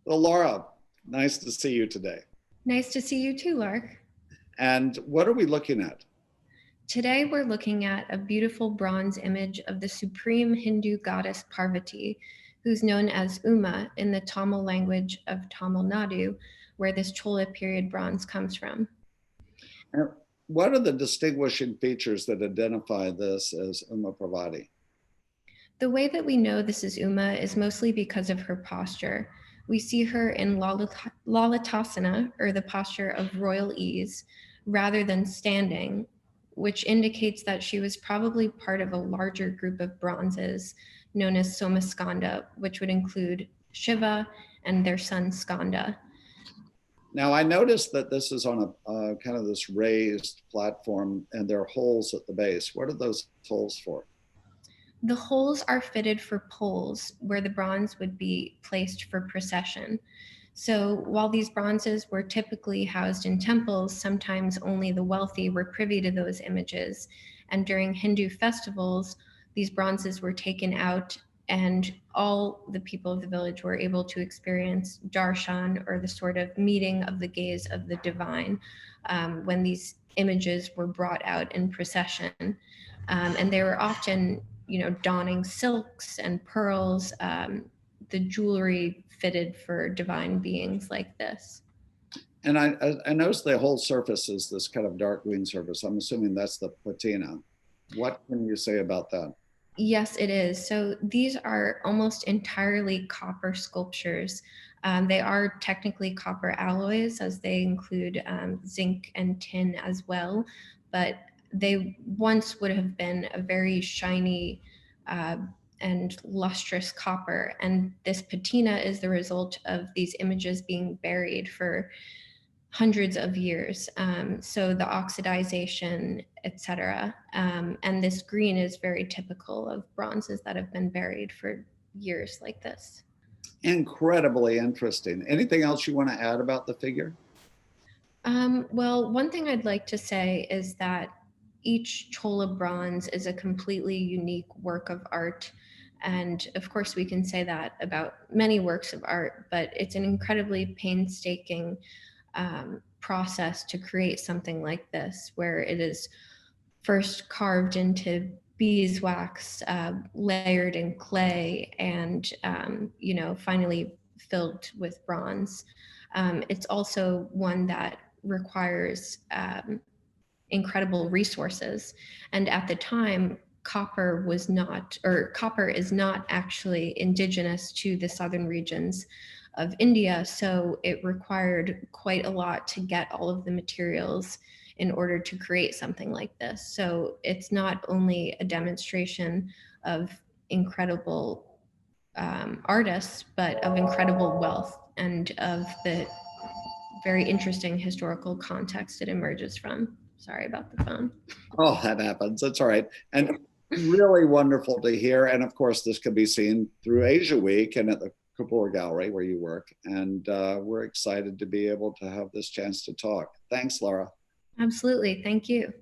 Well, Laura, nice to see you today. Nice to see you too, Lark. And what are we looking at? Today we're looking at a beautiful bronze image of the supreme Hindu goddess Parvati, who's known as Uma in the Tamil language of Tamil Nadu, where this Chola period bronze comes from. And what are the distinguishing features that identify this as Uma Parvati? The way that we know this is Uma is mostly because of her posture. We see her in Lalitasana, or the posture of royal ease, rather than standing, which indicates that she was probably part of a larger group of bronzes known as Somaskanda, which would include Shiva and their son Skanda. Now, I noticed that this is on a kind of this raised platform and there are holes at the base. What are those holes for? The holes are fitted for poles where the bronze would be placed for procession. So while these bronzes were typically housed in temples, sometimes only the wealthy were privy to those images. And during Hindu festivals, these bronzes were taken out and all the people of the village were able to experience darshan, or the sort of meeting of the gaze of the divine, when these images were brought out in procession. And they were often donning silks and pearls, the jewelry fitted for divine beings like this. And I noticed the whole surface is this kind of dark green surface. I'm assuming that's the patina. What can you say about that? Yes, it is. So these are almost entirely copper sculptures. They are technically copper alloys, as they include zinc and tin as well, but they once would have been a very shiny and lustrous copper. And this patina is the result of these images being buried for hundreds of years. So the oxidization, etc. And this green is very typical of bronzes that have been buried for years like this. Incredibly interesting. Anything else you want to add about the figure? Well, one thing I'd like to say is that each Chola bronze is a completely unique work of art. And of course, we can say that about many works of art, but it's an incredibly painstaking process to create something like this, where it is first carved into beeswax, layered in clay, and finally filled with bronze. It's also one that requires incredible resources, and at the time, copper is not actually indigenous to the southern regions of India, so it required quite a lot to get all of the materials in order to create something like this. So it's not only a demonstration of incredible artists, but of incredible wealth and of the very interesting historical context it emerges from. Sorry about the phone. Oh, that happens. That's all right. And really wonderful to hear. And of course, this can be seen through Asia Week and at the Kapoor Gallery where you work. And we're excited to be able to have this chance to talk. Thanks, Laura. Absolutely. Thank you.